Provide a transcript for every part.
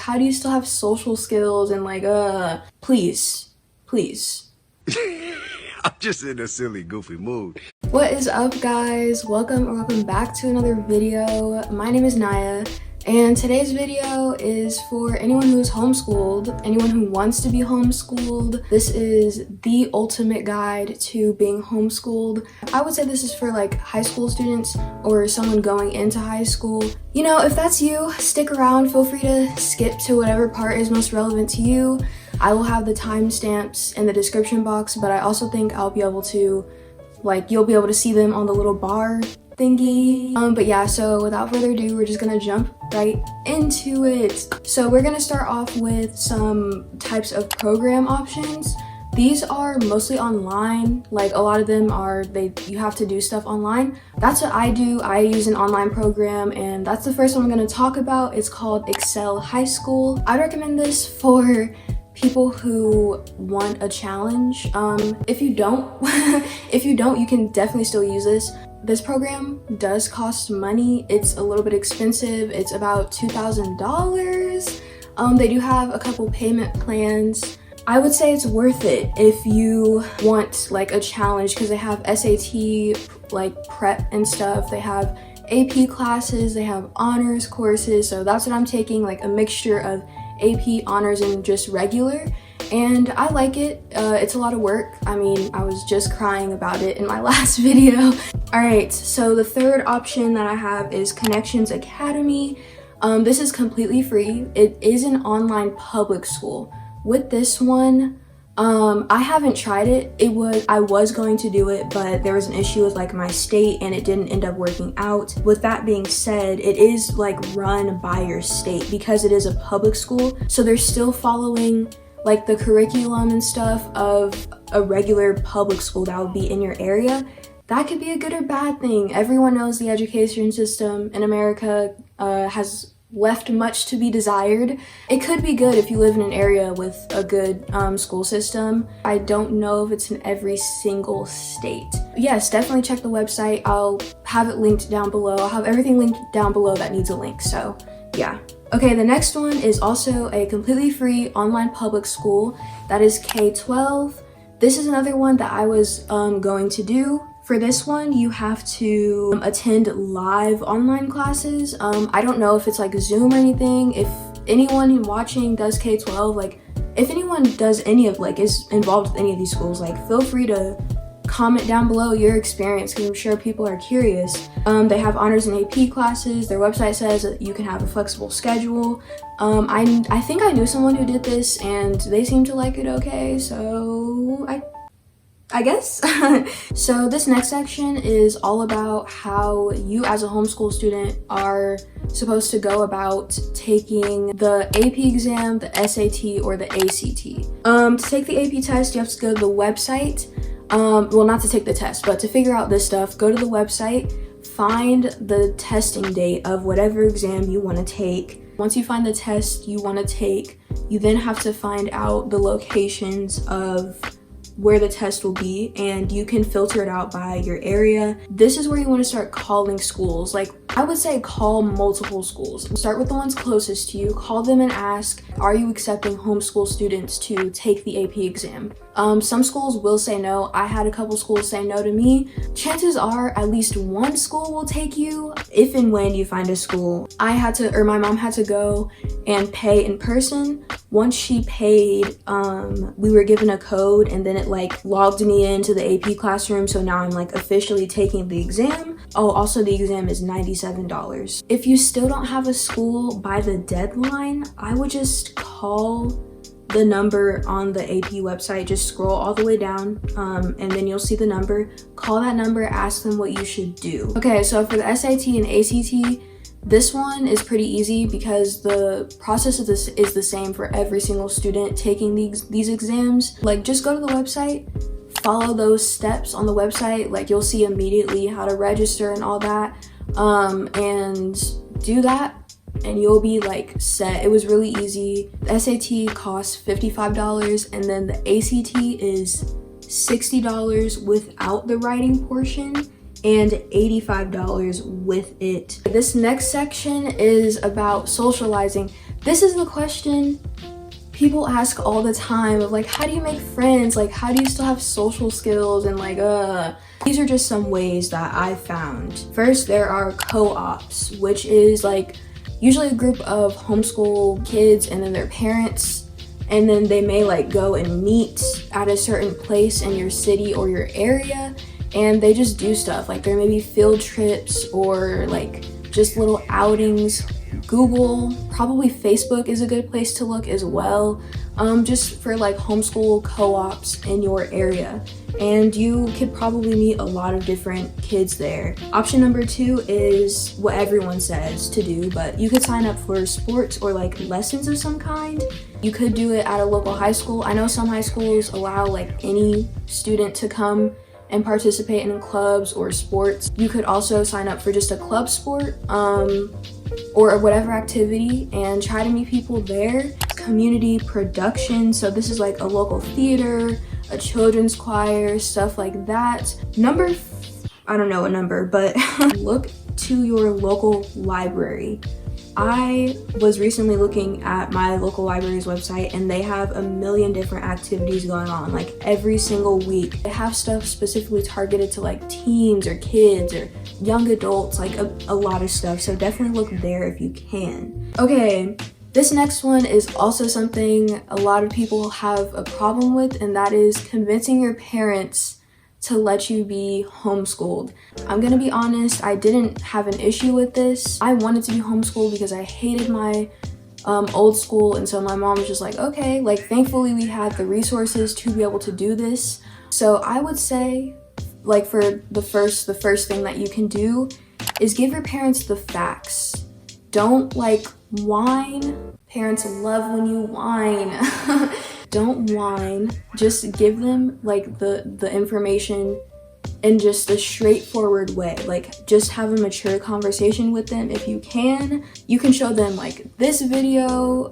How do you still have social skills and like, please. I'm just in a silly, goofy mood. What is up, guys? Welcome back to another video. My name is Naya, and today's video is for anyone who's homeschooled, anyone who wants to be homeschooled. This is the ultimate guide to being homeschooled. I would say this is for like high school students or someone going into high school. You know, if that's you, stick around. Feel free to skip to whatever part is most relevant to you. I will have the timestamps in the description box, but I also think I'll be able to, like, you'll be able to see them on the little bar thingy. But yeah, so without further ado, we're just gonna jump right into it. So we're gonna start off with some types of program options. These are mostly online. Like, a lot of them are, you have to do stuff online. That's what I do. I use an online program, and that's the first one I'm gonna talk about. It's called Excel High School. I'd recommend this for people who want a challenge. If you don't, you can definitely still use this. This program does cost money. It's a little bit expensive. It's about $2,000. They do have a couple payment plans. I would say it's worth it if you want like a challenge, because they have SAT like prep and stuff. They have AP classes, they have honors courses. So that's what I'm taking, like a mixture of AP, honors, and just regular, and I like it. It's a lot of work. I mean, I was just crying about it in my last video. Alright, so the third option that I have is Connections Academy. This is completely free. It is an online public school. With this one, I haven't tried it. I was going to do it, but there was an issue with like my state and it didn't end up working out. With that being said, it is like run by your state because it is a public school. So they're still following like the curriculum and stuff of a regular public school that would be in your area. That could be a good or bad thing. Everyone knows the education system in America has left much to be desired. It could be good if you live in an area with a good school system. I don't know if it's in every single state. Yes, definitely check the website. I'll have it linked down below. I'll have everything linked down below that needs a link, so yeah. Okay, the next one is also a completely free online public school. That is K-12. This is another one that I was going to do. For this one, you have to attend live online classes. I don't know if it's like Zoom or anything. If anyone watching does K-12, like if anyone does any of like is involved with any of these schools, like feel free to comment down below your experience, because I'm sure people are curious. They have honors and AP classes. Their website says that you can have a flexible schedule. I think I knew someone who did this and they seemed to like it okay, so I guess. So this next section is all about how you as a homeschool student are supposed to go about taking the AP exam, the SAT, or the ACT. To take the AP test, you have to go to the website. Well, not to take the test, but to figure out this stuff, go to the website, find the testing date of whatever exam you want to take. Once you find the test you want to take, you then have to find out the locations of where the test will be, and you can filter it out by your area. This is where you want to start calling schools. Like, I would say call multiple schools. Start with the ones closest to you, call them and ask, are you accepting homeschool students to take the AP exam? Some schools will say no. I had a couple schools say no to me. Chances are at least one school will take you if and when you find a school. My mom had to go and pay in person. Once she paid, we were given a code, and then it like logged me into the AP classroom, so now I'm like officially taking the exam. Oh, also the exam is $97. If you still don't have a school by the deadline, I would just call the number on the AP website. Just scroll all the way down, and then you'll see the number. Call that number, ask them what you should do. Okay, so for the SAT and ACT, this one is pretty easy because the process of this is the same for every single student taking these exams. Like, just go to the website, follow those steps on the website. Like, you'll see immediately how to register and all that, and do that and you'll be like set. It was really easy. The SAT costs $55, and then the ACT is $60 without the writing portion and $85 with it. This next section is about socializing. This is the question people ask all the time of like, how do you make friends? Like, how do you still have social skills? And like, these are just some ways that I found. First, there are co-ops, which is like usually a group of homeschool kids and then their parents, and then they may like go and meet at a certain place in your city or your area, and they just do stuff. Like there may be field trips or like just little outings. Google, probably Facebook is a good place to look as well, just for like homeschool co-ops in your area. And you could probably meet a lot of different kids there. Option number 2 is what everyone says to do, but you could sign up for sports or like lessons of some kind. You could do it at a local high school. I know some high schools allow like any student to come and participate in clubs or sports. You could also sign up for just a club sport, or whatever activity, and try to meet people there. Community production, so this is like a local theater, a children's choir, stuff like that. I don't know what number, but look to your local library. I was recently looking at my local library's website, and they have a million different activities going on, like every single week. They have stuff specifically targeted to like teens or kids or young adults, like a lot of stuff. So definitely look there if you can. Okay, this next one is also something a lot of people have a problem with, and that is convincing your parents to let you be homeschooled. I'm gonna be honest, I didn't have an issue with this. I wanted to be homeschooled because I hated my old school, and so my mom was just like, okay, like thankfully we had the resources to be able to do this. So I would say, like for the first thing that you can do is give your parents the facts. Don't like whine. Parents love when you whine. Don't whine, just give them like the information in just a straightforward way. Like just have a mature conversation with them if you can. You can show them like this video,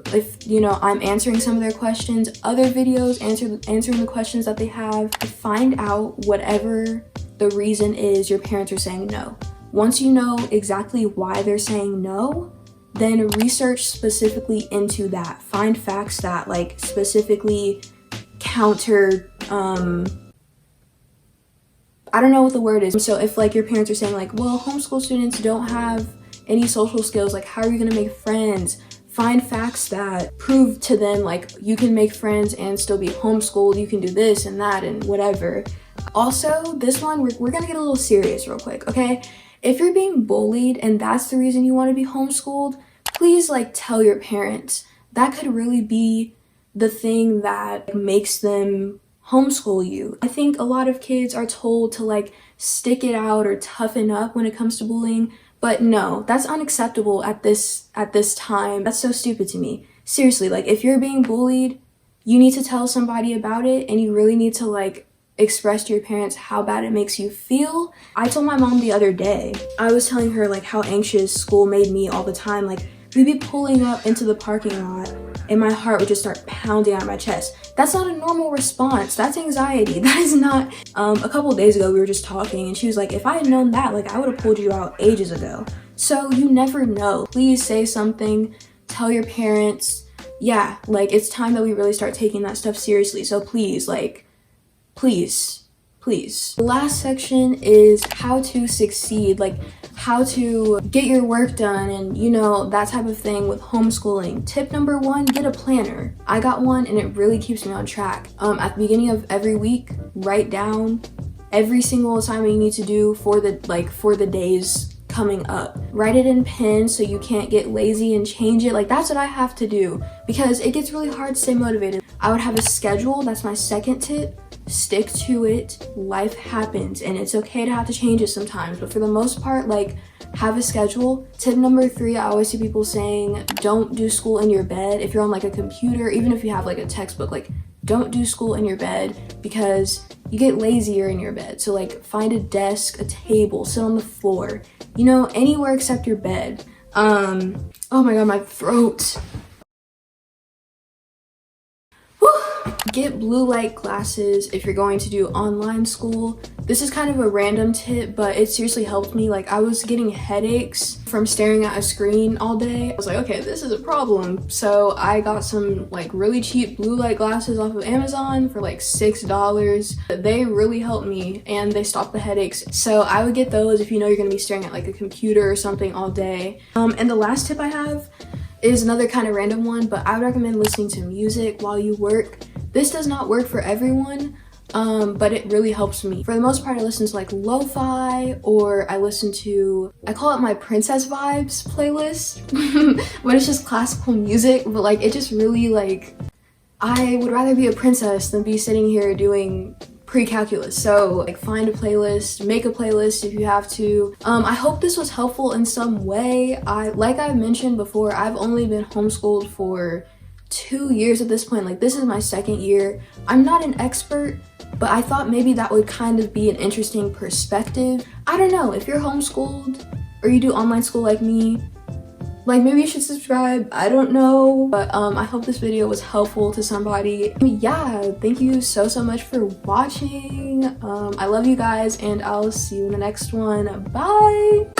if you know I'm answering some of their questions, other videos answering the questions that they have. Find out whatever the reason is your parents are saying no. Once you know exactly why they're saying no, then research specifically into that. Find facts that like specifically counter, I don't know what the word is. So if like your parents are saying like, well, homeschool students don't have any social skills, like how are you gonna make friends? Find facts that prove to them like you can make friends and still be homeschooled, you can do this and that and whatever. Also, this one, we're gonna get a little serious real quick, okay? If you're being bullied and that's the reason you want to be homeschooled, please like tell your parents. That could really be the thing that makes them homeschool you. I think a lot of kids are told to like stick it out or toughen up when it comes to bullying, but no, that's unacceptable at this time. That's so stupid to me. Seriously, like if you're being bullied, you need to tell somebody about it, and you really need to like express to your parents how bad it makes you feel. I told my mom the other day, I was telling her like how anxious school made me all the time. Like we'd be pulling up into the parking lot and my heart would just start pounding out of my chest. That's not a normal response. That's anxiety. That is not. A couple of days ago we were just talking and she was like, if I had known that, like I would have pulled you out ages ago. So you never know. Please say something, tell your parents. Yeah, like it's time that we really start taking that stuff seriously. So please, like, please. The last section is how to succeed, like how to get your work done and you know, that type of thing with homeschooling. Tip number 1, get a planner. I got one and it really keeps me on track. At the beginning of every week, write down every single assignment you need to do for the days coming up. Write it in pen so you can't get lazy and change it. Like that's what I have to do because it gets really hard to stay motivated. I would have a schedule. That's my second tip. Stick to it. Life happens and it's okay to have to change it sometimes, but for the most part, like have a schedule. Tip number 3, I always see people saying don't do school in your bed. If you're on like a computer, even if you have like a textbook, like don't do school in your bed because you get lazier in your bed. So like find a desk, a table, sit on the floor, you know, anywhere except your bed. Oh my god, my throat. Whew. Get blue light glasses if you're going to do online school. This is kind of a random tip, but it seriously helped me. Like, I was getting headaches from staring at a screen all day. I was like, okay, this is a problem. So I got some like really cheap blue light glasses off of Amazon for like $6. They really helped me and they stopped the headaches. So I would get those if you know you're gonna be staring at like a computer or something all day. And the last tip I have is another kind of random one, but I would recommend listening to music while you work. This does not work for everyone, but it really helps me. For the most part, I listen to like lo-fi, or I call it my princess vibes playlist, but it's just classical music, but like it just really like, I would rather be a princess than be sitting here doing pre-calculus. So like find a playlist, make a playlist if you have to. I hope this was helpful in some way. Like I've mentioned before, I've only been homeschooled for 2 years at this point. Like this is my second year. I'm not an expert, but I thought maybe that would kind of be an interesting perspective. I don't know, if you're homeschooled or you do online school like me, like maybe you should subscribe, I don't know. But I hope this video was helpful to somebody. Yeah, thank you so much for watching. I love you guys and I'll see you in the next one. Bye.